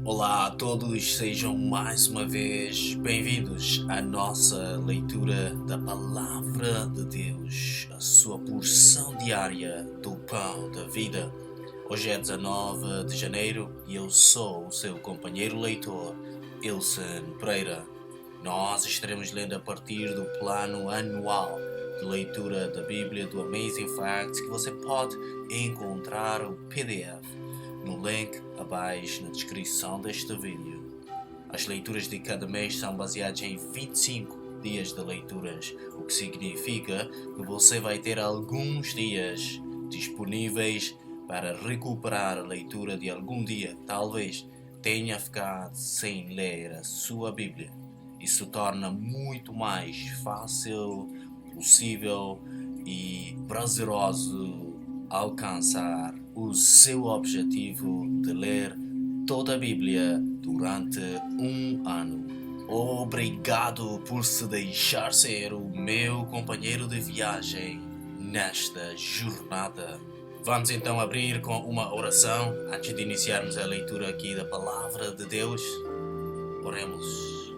Olá a todos, sejam mais uma vez bem-vindos à nossa leitura da Palavra de Deus, a sua porção diária do Pão da Vida. Hoje é 19 de janeiro e eu sou o seu companheiro leitor, Ilson Pereira. Nós estaremos lendo a partir do plano anual de leitura da Bíblia do Amazing Facts, que você pode encontrar o PDF no link abaixo na descrição deste vídeo. As leituras de cada mês são baseadas em 25 dias de leituras, o que significa que você vai ter alguns dias disponíveis para recuperar a leitura de algum dia que talvez tenha ficado sem ler a sua Bíblia. Isso torna muito mais fácil, possível e prazeroso alcançar o seu objetivo de ler toda a Bíblia durante um ano. Obrigado por se deixar ser o meu companheiro de viagem nesta jornada. Vamos então abrir com uma oração antes de iniciarmos a leitura aqui da Palavra de Deus. Oremos.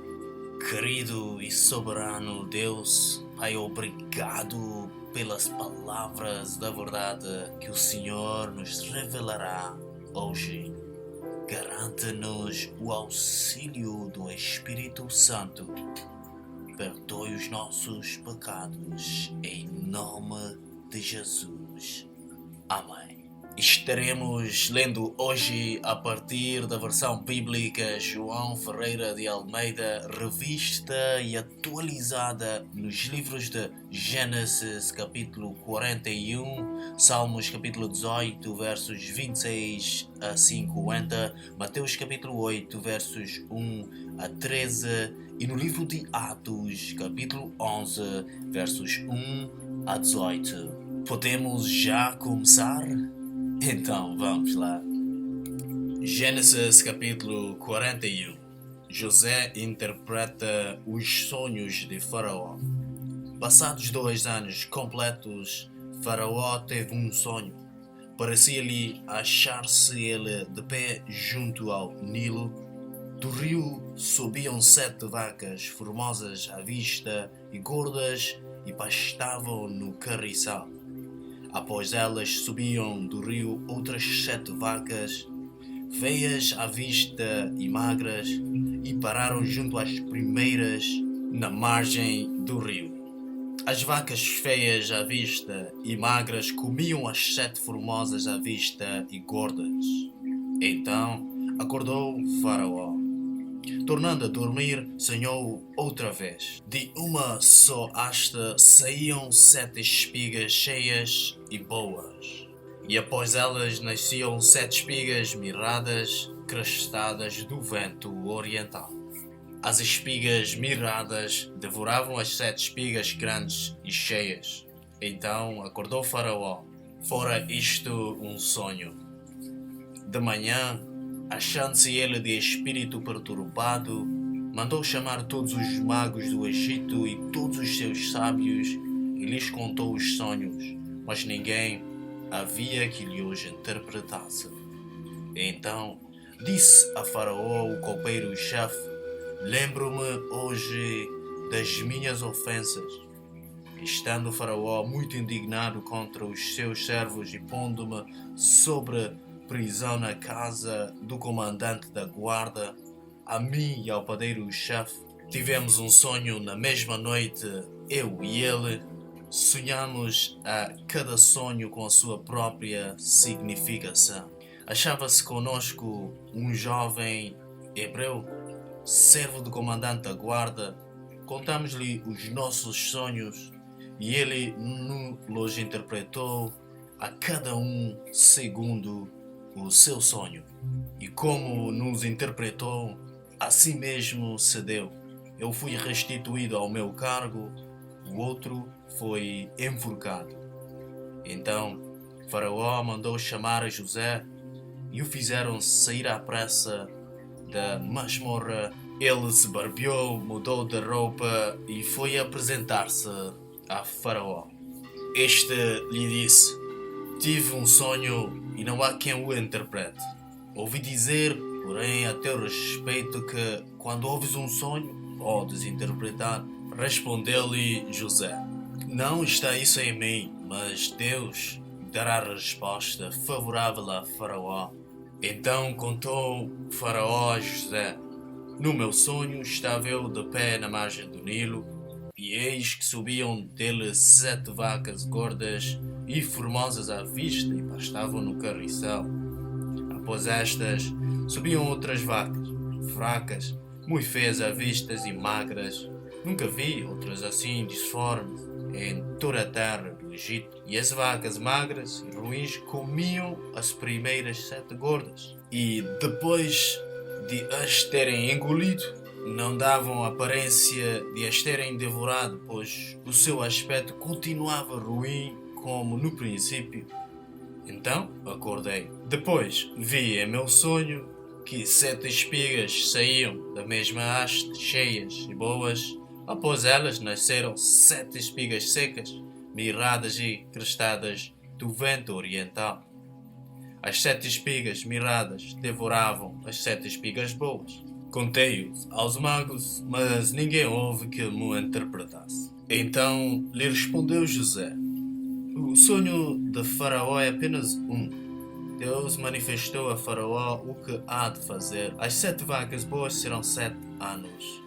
Querido e soberano Deus, Pai, obrigado pelas palavras da verdade que o Senhor nos revelará hoje. Garante-nos o auxílio do Espírito Santo. Perdoe os nossos pecados, em nome de Jesus. Amém. Estaremos lendo hoje a partir da versão bíblica João Ferreira de Almeida, revista e atualizada nos livros de Gênesis capítulo 41, Salmos capítulo 18 versos 26 a 50, Mateus capítulo 8 versos 1 a 13 e no livro de Atos capítulo 11 versos 1 a 18. Podemos já começar? Então, vamos lá. Gênesis capítulo 41. José interpreta os sonhos de Faraó. Passados 2 anos completos, Faraó teve um sonho. Parecia-lhe achar-se ele de pé junto ao Nilo. Do rio subiam 7 vacas formosas à vista e gordas e pastavam no carriçal. Após elas subiam do rio outras 7 vacas, feias à vista e magras, e pararam junto às primeiras na margem do rio. As vacas feias à vista e magras comiam as 7 formosas à vista e gordas. Então acordou Faraó. Tornando a dormir, sonhou outra vez. De uma só haste saíam 7 espigas cheias e boas. E após elas nasciam 7 espigas mirradas, crestadas do vento oriental. As espigas mirradas devoravam as 7 espigas grandes e cheias. Então acordou Faraó. Fora isto um sonho. De manhã, achando-se ele de espírito perturbado, mandou chamar todos os magos do Egito e todos os seus sábios e lhes contou os sonhos, mas ninguém havia que lhe os interpretasse. Então disse a Faraó, o copeiro-chefe: lembro-me hoje das minhas ofensas. Estando Faraó muito indignado contra os seus servos e pondo-me sobre prisão na casa do comandante da guarda, a mim e ao padeiro-chefe, tivemos um sonho na mesma noite, eu e ele. Sonhamos a cada sonho com a sua própria significação. Achava-se conosco um jovem hebreu, servo do comandante da guarda. Contamos-lhe os nossos sonhos e ele nos interpretou a cada um segundo o seu sonho. E como nos interpretou, assim mesmo se deu. Eu fui restituído ao meu cargo, o outro foi enforcado. Então Faraó mandou chamar a José e o fizeram sair à pressa da masmorra. Ele se barbeou, mudou de roupa e foi apresentar-se a Faraó. Este lhe disse: tive um sonho e não há quem o interprete. Ouvi dizer porém a teu respeito que, quando ouves um sonho, podes interpretar. Respondeu-lhe José: Não está isso em mim, mas Deus dará resposta favorável a Faraó. Então contou Faraó a José: No meu sonho estava eu de pé na margem do Nilo, e eis que subiam dele 7 vacas gordas e formosas à vista e pastavam no carriçal. Após estas, subiam outras vacas, fracas, muito feias à vista e magras. Nunca vi outras assim disformes em toda a terra do Egito. E as vacas magras e ruins comiam as primeiras 7 gordas. E depois de as terem engolido, não davam aparência de as terem devorado, pois o seu aspecto continuava ruim como no princípio. Então acordei. Depois vi em meu sonho que 7 espigas saíam da mesma haste, cheias e boas. Após elas nasceram 7 espigas secas, mirradas e crestadas do vento oriental. As 7 espigas mirradas devoravam as 7 espigas boas. Contei-os aos magos, mas ninguém houve que me interpretasse. Então lhe respondeu José: O sonho de Faraó é apenas um. Deus manifestou a Faraó o que há de fazer. As 7 vacas boas serão 7 anos.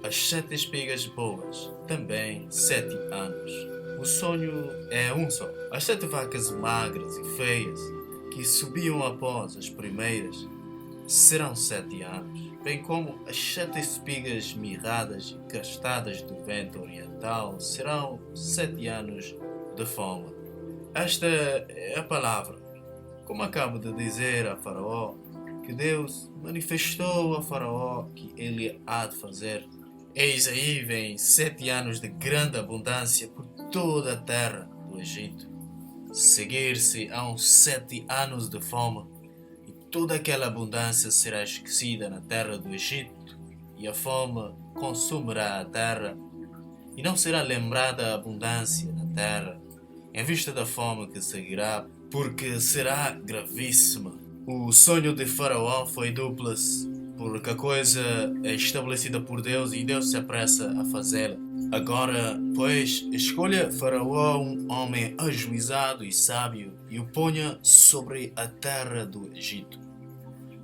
As 7 espigas boas também 7 anos. O sonho é um só. As 7 vacas magras e feias que subiam após as primeiras serão 7 anos, bem como as 7 espigas mirradas e castadas do vento oriental serão 7 anos de fome. Esta é a palavra, como acabo de dizer a Faraó, que Deus manifestou a Faraó que ele há de fazer. Eis aí vem 7 anos de grande abundância por toda a terra do Egito. Seguir-se a 7 anos de fome, e toda aquela abundância será esquecida na terra do Egito, e a fome consumirá a terra, e não será lembrada a abundância na terra, em vista da fome que seguirá, porque será gravíssima. O sonho de Faraó foi duplo-se, porque a coisa é estabelecida por Deus e Deus se apressa a fazê-la. Agora, pois, escolha Faraó um homem ajuizado e sábio e o ponha sobre a terra do Egito.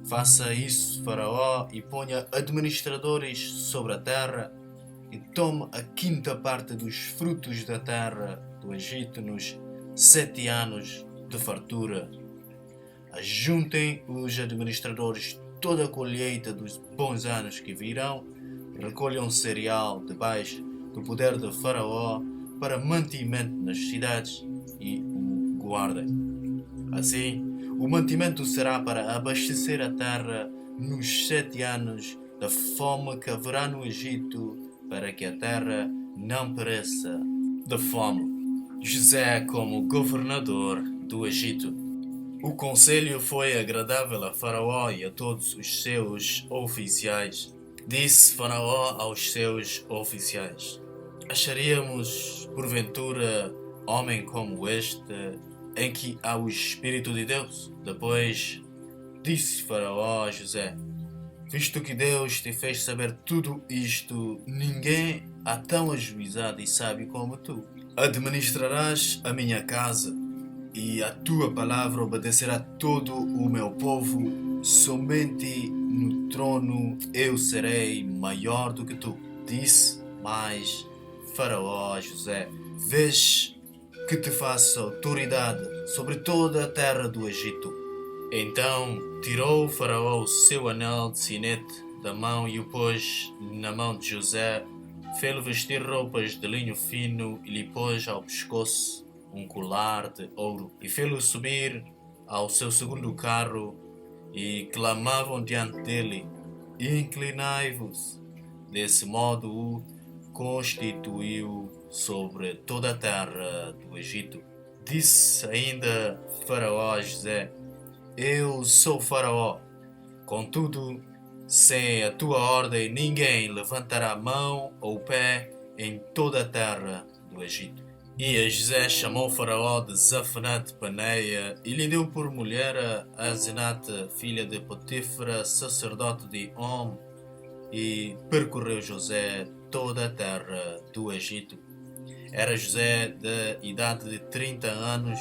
Faça isso, Faraó, e ponha administradores sobre a terra e tome a 5ª parte dos frutos da terra do Egito nos 7 anos de fartura. Ajuntem os administradores toda a colheita dos bons anos que virão, recolham cereal debaixo do poder de Faraó para mantimento nas cidades e o guardem. Assim, o mantimento será para abastecer a terra nos 7 anos da fome que haverá no Egito, para que a terra não pereça de fome. José como governador do Egito. O conselho foi agradável a Faraó e a todos os seus oficiais. Disse Faraó aos seus oficiais: Acharíamos, porventura, homem como este, em que há o Espírito de Deus? Depois disse Faraó a José: Visto que Deus te fez saber tudo isto, ninguém há tão ajuizado e sábio como tu. Administrarás a minha casa, e a tua palavra obedecerá todo o meu povo. Somente no trono eu serei maior do que tu. Disse mais Faraó a José: Vês que te faço autoridade sobre toda a terra do Egito. Então tirou Faraó o seu anel de sinete da mão e o pôs na mão de José. Fê-lo vestir roupas de linho fino e lhe pôs ao pescoço um colar de ouro. E fê-lo subir ao seu segundo carro, e clamavam diante dele: Inclinai-vos. Desse modo o constituiu sobre toda a terra do Egito. Disse ainda Faraó a José: Eu sou Faraó, contudo, sem a tua ordem ninguém levantará mão ou pé em toda a terra do Egito. E José chamou Faraó de Zafenate Paneia e lhe deu por mulher a Asenate, filha de Potífera, sacerdote de On, e percorreu José toda a terra do Egito. Era José da idade de 30 anos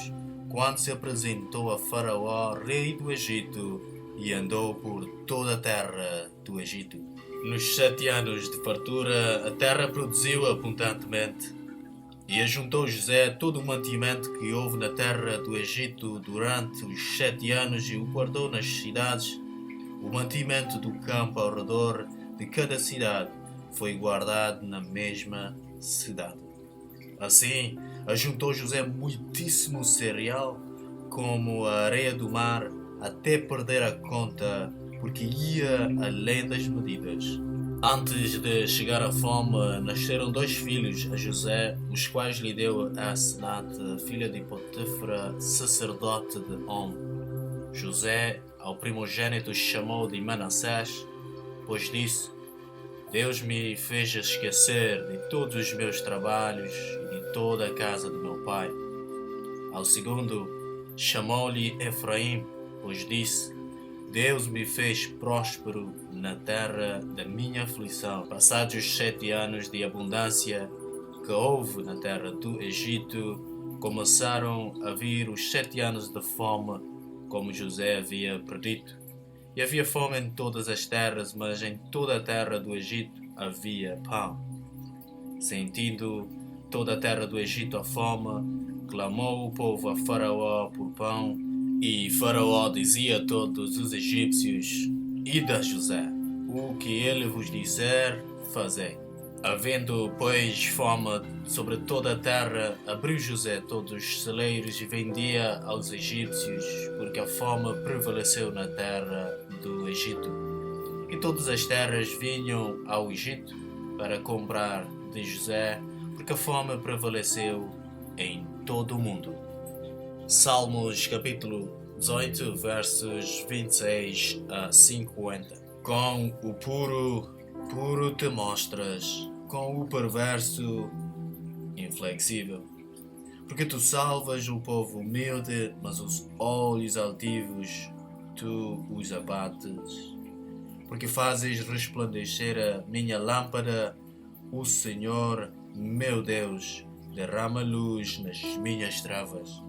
quando se apresentou a Faraó, rei do Egito, e andou por toda a terra do Egito. Nos 7 anos de fartura, a terra produziu abundantemente. E ajuntou José todo o mantimento que houve na terra do Egito durante os 7 anos e o guardou nas cidades. O mantimento do campo ao redor de cada cidade foi guardado na mesma cidade. Assim, ajuntou José muitíssimo cereal, como a areia do mar, até perder a conta, porque ia além das medidas. Antes de chegar a fome, nasceram 2 filhos a José, os quais lhe deu a Asenate, filha de Potífera, sacerdote de On. José, ao primogênito, chamou de Manassés, pois disse: Deus me fez esquecer de todos os meus trabalhos e de toda a casa do meu pai. Ao segundo, chamou-lhe Efraim, pois disse: Deus me fez próspero na terra da minha aflição. Passados os 7 anos de abundância que houve na terra do Egito, começaram a vir os 7 anos de fome, como José havia predito. E havia fome em todas as terras, mas em toda a terra do Egito havia pão. Sentindo toda a terra do Egito a fome, clamou o povo a Faraó por pão, e Faraó dizia a todos os egípcios: Ide a José, o que ele vos disser, fazei. Havendo, pois, fome sobre toda a terra, abriu José todos os celeiros e vendia aos egípcios, porque a fome prevaleceu na terra do Egito. E todas as terras vinham ao Egito para comprar de José, porque a fome prevaleceu em todo o mundo. Salmos capítulo 18, versos 26 a 50. Com o puro te mostras, com o perverso inflexível. Porque tu salvas o povo humilde, mas os olhos altivos tu os abates. Porque fazes resplandecer a minha lâmpada, o Senhor, meu Deus, derrama luz nas minhas trevas.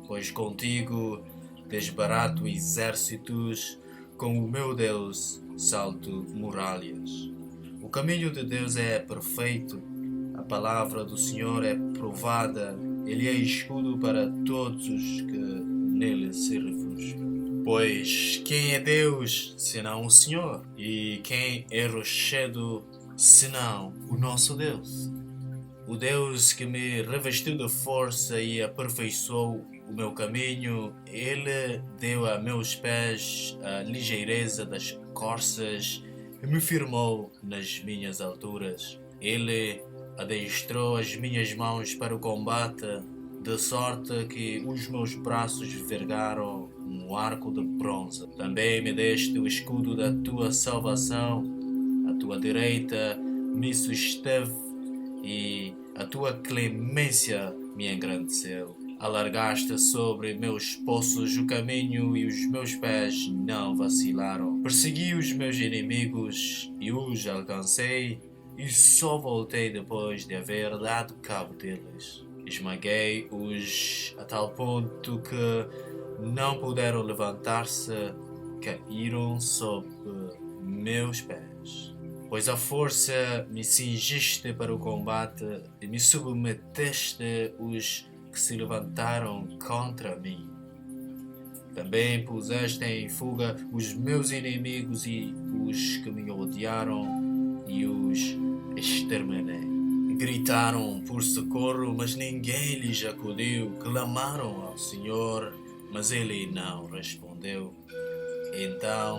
Pois contigo desbarato exércitos, com o meu Deus salto muralhas. O caminho de Deus é perfeito, a palavra do Senhor é provada, ele é escudo para todos os que nele se refugiam. Pois quem é Deus, senão o Senhor? E quem é rochedo, senão o nosso Deus? O Deus que me revestiu de força e aperfeiçoou o meu caminho, ele deu a meus pés a ligeireza das corças e me firmou nas minhas alturas. Ele adestrou as minhas mãos para o combate, de sorte que os meus braços vergaram um arco de bronze. Também me deste o escudo da tua salvação, a tua direita me susteve e a tua clemência me engrandeceu. Alargaste sobre meus poços o caminho e os meus pés não vacilaram. Persegui os meus inimigos e os alcancei, e só voltei depois de haver dado cabo deles. Esmaguei-os a tal ponto que não puderam levantar-se, caíram sob meus pés. Pois à força me cingiste para o combate e me submeteste os que se levantaram contra mim. Também puseste em fuga os meus inimigos e os que me odiaram e os exterminei. Gritaram por socorro, mas ninguém lhes acudiu. Clamaram ao Senhor, mas ele não respondeu. Então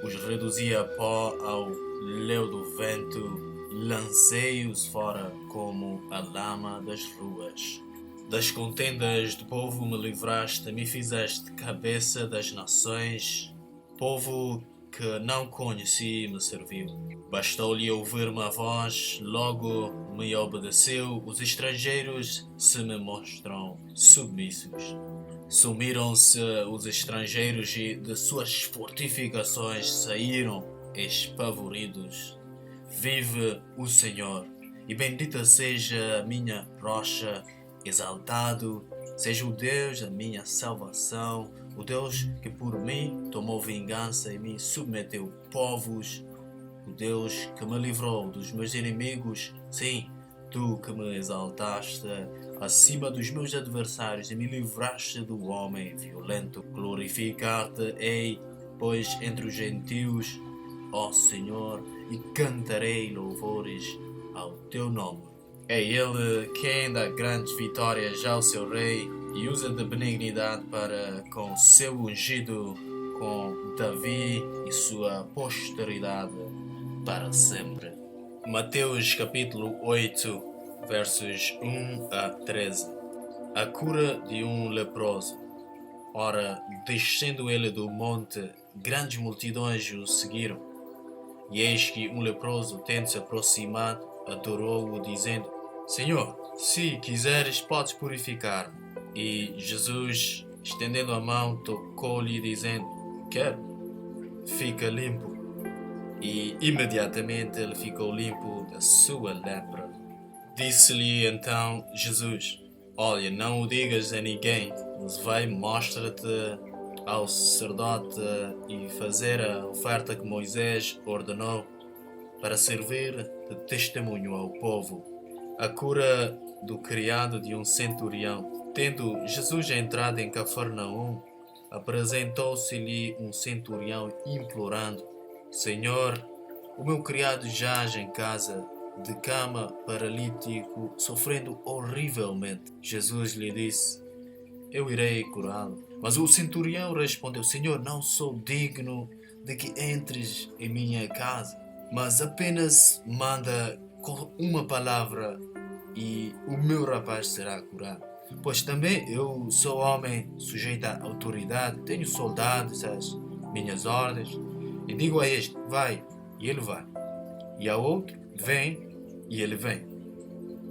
os reduzi a pó ao leu do vento, lancei-os fora como a lama das ruas. Das contendas do povo me livraste, me fizeste cabeça das nações. Povo que não conheci me serviu. Bastou-lhe ouvir uma voz, logo me obedeceu. Os estrangeiros se me mostram submissos. Sumiram-se os estrangeiros e de suas fortificações saíram espavoridos. Vive o Senhor, e bendita seja a minha rocha, exaltado seja o Deus da minha salvação, o Deus que por mim tomou vingança e me submeteu povos, o Deus que me livrou dos meus inimigos, sim, tu que me exaltaste acima dos meus adversários e me livraste do homem violento. Glorificar-te-ei, pois, entre os gentios, ó Senhor, e cantarei louvores ao teu nome. É Ele quem dá grandes vitórias ao seu rei e usa de benignidade para com seu ungido, com Davi e sua posteridade para sempre. Mateus capítulo 8, versos 1 a 13. A cura de um leproso. Ora, descendo ele do monte, grandes multidões o seguiram. E eis que um leproso, tendo se aproximado, adorou-o, dizendo: Senhor, se quiseres, podes purificar-me. E Jesus, estendendo a mão, tocou-lhe, dizendo: Quero, fica limpo. E imediatamente ele ficou limpo da sua lepra. Disse-lhe então Jesus: Olha, não o digas a ninguém, mas vai, mostra-te ao sacerdote e fazer a oferta que Moisés ordenou para servir de testemunho ao povo. A cura do criado de um centurião. Tendo Jesus entrado em Cafarnaum, apresentou-se-lhe um centurião implorando: Senhor, o meu criado jaz em casa, de cama, paralítico, sofrendo horrivelmente. Jesus lhe disse: Eu irei curá-lo. Mas o centurião respondeu: Senhor, não sou digno de que entres em minha casa, mas apenas manda com uma palavra e o meu rapaz será curado. Pois também eu sou homem sujeito à autoridade, tenho soldados às minhas ordens, e digo a este: vai, e ele vai, e ao outro: vem, e ele vem,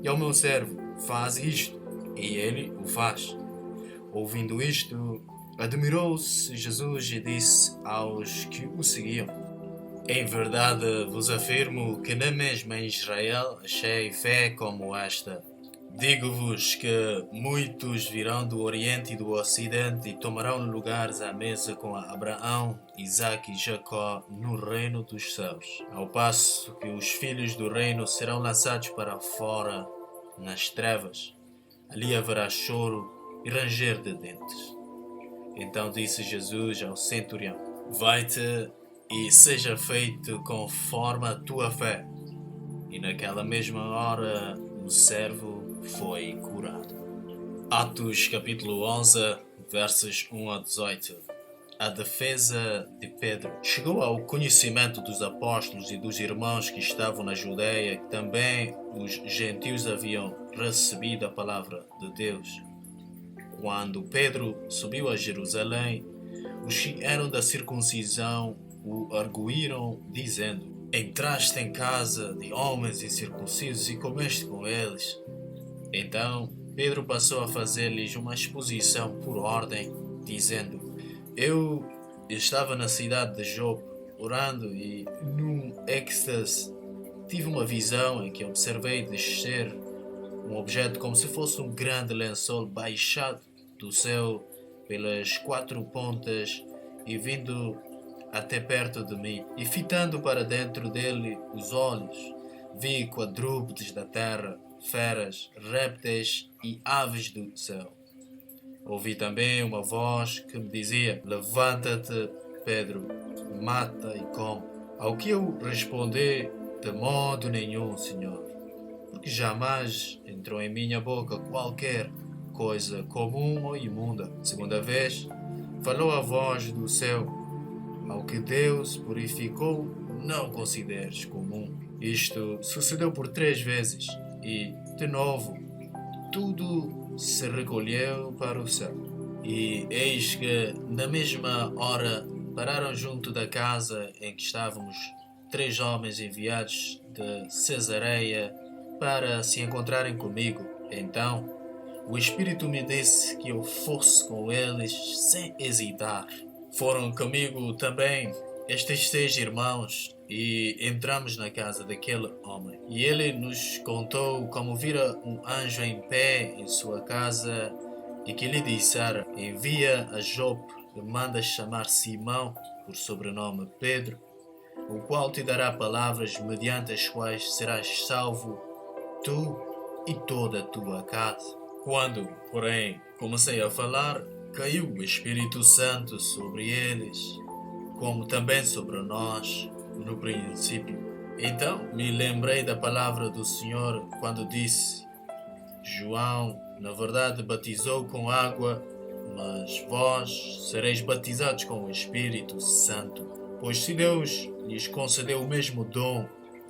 e ao meu servo: faz isto, e ele o faz. Ouvindo isto, admirou-se Jesus e disse aos que o seguiam: Em verdade vos afirmo que nem mesmo em Israel achei fé como esta. Digo-vos que muitos virão do Oriente e do Ocidente e tomarão lugares à mesa com Abraão, Isaque e Jacó no reino dos céus, ao passo que os filhos do reino serão lançados para fora nas trevas. Ali haverá choro e ranger de dentes. Então disse Jesus ao centurião: Vai-te e seja feito conforme a tua fé. E naquela mesma hora o servo foi curado. Atos capítulo 11, versos 1 a 18. A defesa de Pedro. Chegou ao conhecimento dos apóstolos e dos irmãos que estavam na Judeia que também os gentios haviam recebido a palavra de Deus. Quando Pedro subiu a Jerusalém, os que eram da circuncisão o arguíram, dizendo: Entraste em casa de homens incircuncisos e comeste com eles. Então Pedro passou a fazer-lhes uma exposição por ordem, dizendo: Eu estava na cidade de Jope, orando, e num êxtase tive uma visão em que observei descer um objeto como se fosse um grande lençol baixado do céu pelas quatro pontas e vindo até perto de mim, e fitando para dentro dele os olhos, vi quadrúpedes da terra, feras, répteis e aves do céu. Ouvi também uma voz que me dizia: Levanta-te, Pedro, mata e come. Ao que eu respondi: De modo nenhum, Senhor, porque jamais entrou em minha boca qualquer coisa comum ou imunda. Segunda vez, falou a voz do céu: Ao que Deus purificou, não consideres comum. Isto sucedeu por 3 vezes, e, de novo, tudo se recolheu para o céu. E eis que, na mesma hora, pararam junto da casa em que estávamos 3 homens enviados de Cesareia para se encontrarem comigo. Então, o Espírito me disse que eu fosse com eles sem hesitar. Foram comigo também estes 6 irmãos e entramos na casa daquele homem. E ele nos contou como vira um anjo em pé em sua casa e que lhe dissera: envia a Jope e manda chamar Simão, por sobrenome Pedro, o qual te dará palavras mediante as quais serás salvo, tu e toda a tua casa. Quando, porém, comecei a falar, caiu o Espírito Santo sobre eles, como também sobre nós no princípio. Então me lembrei da palavra do Senhor quando disse: João, na verdade, batizou com água, mas vós sereis batizados com o Espírito Santo. Pois se Deus lhes concedeu o mesmo dom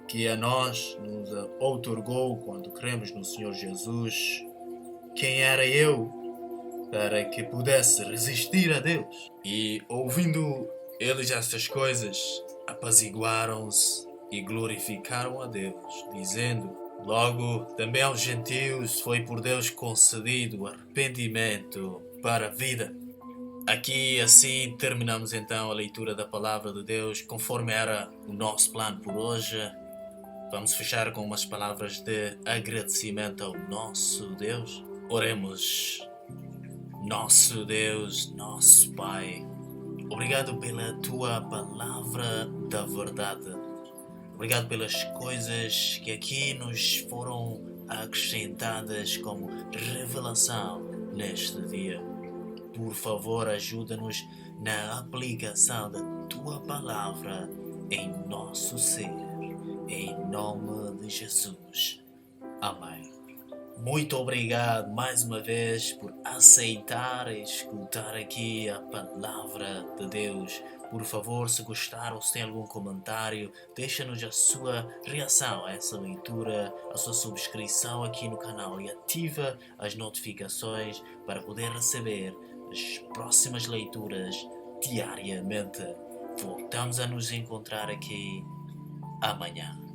que a nós nos outorgou quando cremos no Senhor Jesus, quem era eu para que pudesse resistir a Deus? E ouvindo eles estas coisas, apaziguaram-se e glorificaram a Deus, dizendo: logo também aos gentios foi por Deus concedido arrependimento para a vida. Aqui assim terminamos então a leitura da palavra de Deus, conforme era o nosso plano por hoje. Vamos fechar com umas palavras de agradecimento ao nosso Deus. Oremos. Nosso Deus, nosso Pai, obrigado pela Tua palavra da verdade. Obrigado pelas coisas que aqui nos foram acrescentadas como revelação neste dia. Por favor, ajuda-nos na aplicação da Tua palavra em nosso ser. Em nome de Jesus. Amém. Muito obrigado mais uma vez por aceitar e escutar aqui a palavra de Deus. Por favor, se gostar ou se tem algum comentário, deixa-nos a sua reação a essa leitura, a sua subscrição aqui no canal e ativa as notificações para poder receber as próximas leituras diariamente. Voltamos a nos encontrar aqui amanhã.